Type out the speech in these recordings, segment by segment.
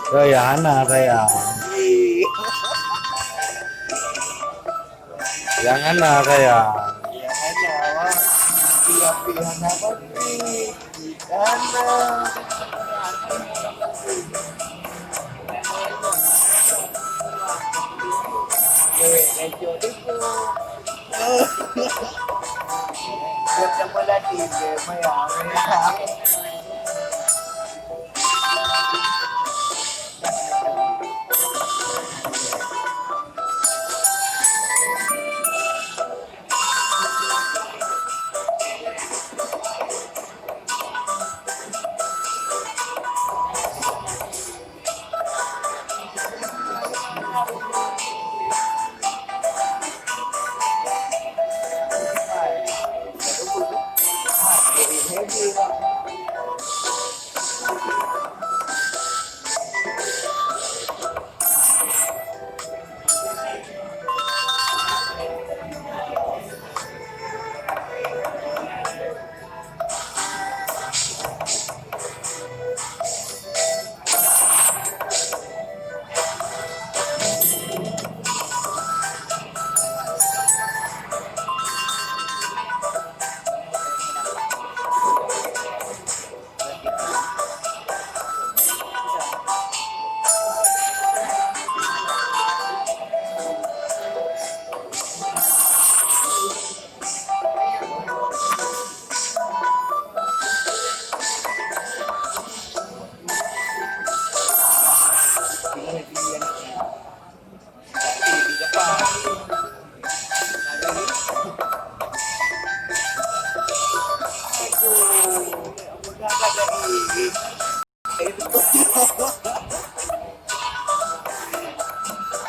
Oh ya, Hana sayang. Yang Hana sayang. Ya Hana, wah. Api Hana pasti. Hana. Cewek kecoh itu. Buat yang melatih dia, Maya. Heavy lah.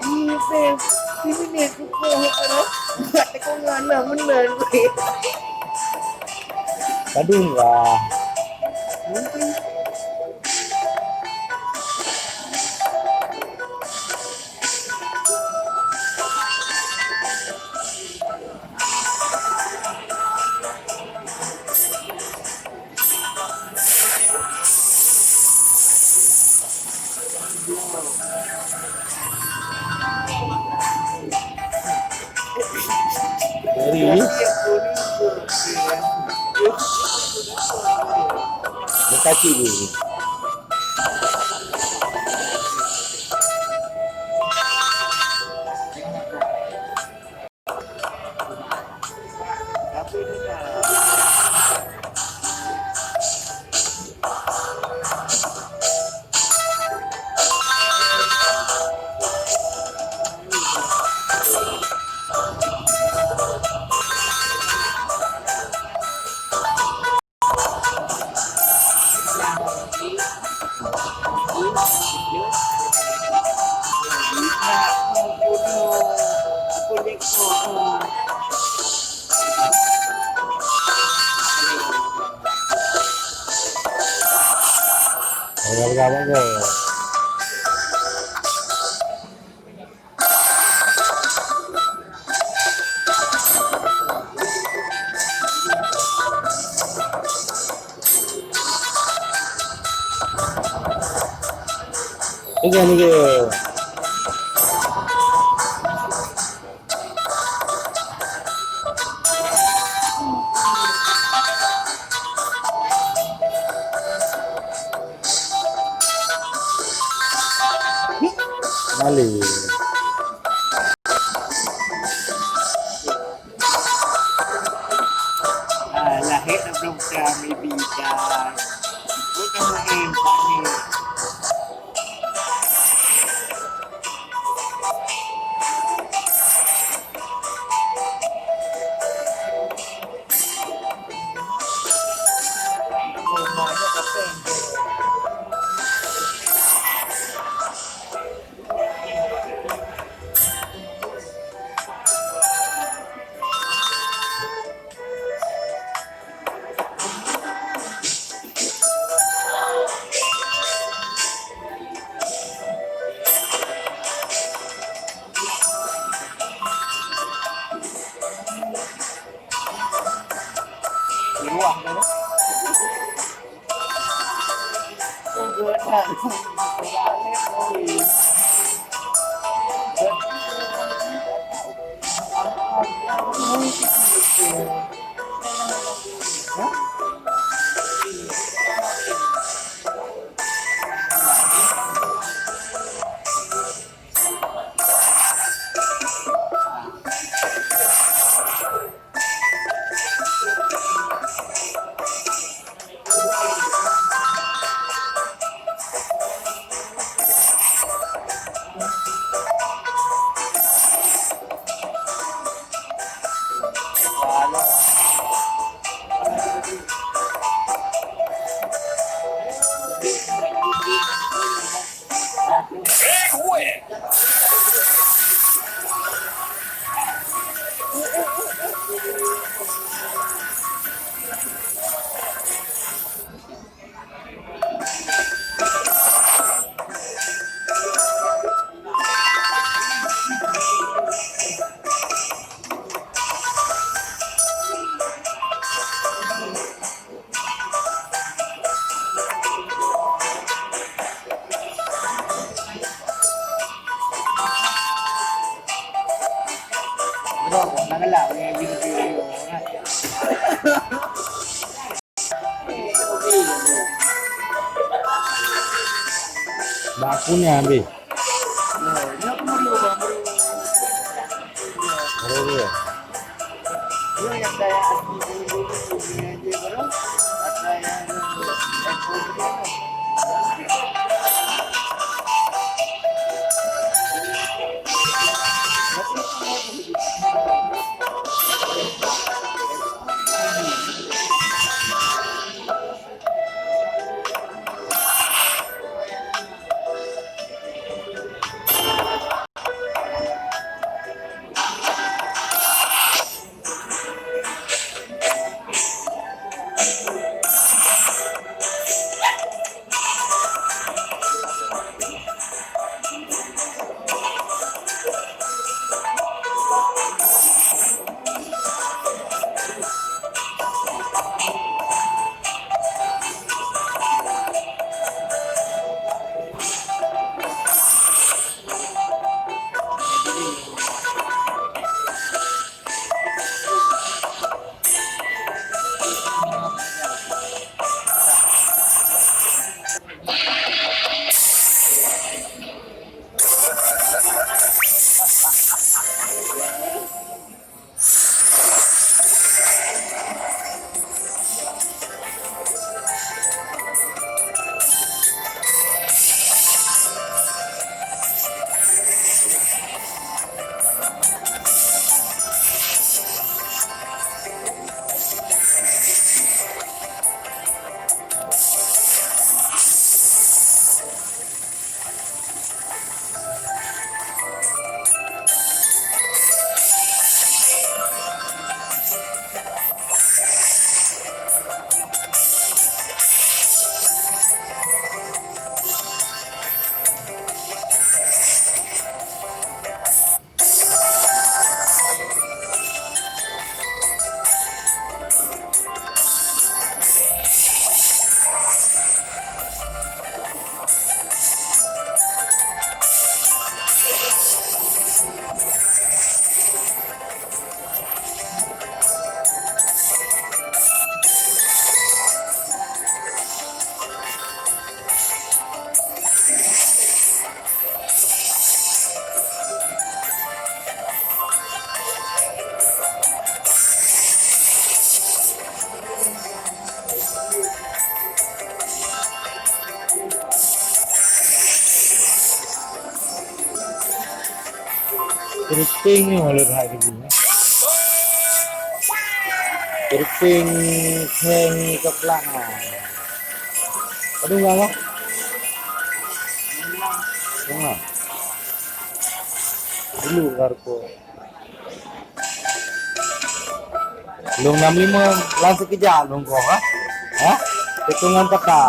Iya, Beb. Ini nih aku pohon ano. Ako nga naman na. Tadi enggak. Mungkin. Dari berkaci ini. Kawan-kawan ke. Ini ke. Mali. Lahir na belum kami bisa. Bukan mengimpah nih. Rumahnya kapeng. Di luar kan? Bro, nagala yung video nga. Bakunya ambil. Ano ko mo ba mo? Baru ya. Yung yang daya at hindi bro. At daya Keriting ni oleh hari ini. Keriting keng coklat. Aduh enggak lah. Enggak. Dulu karko. Belum 65 langsung kejar dong kok, ha? Hah? Hitungan peta.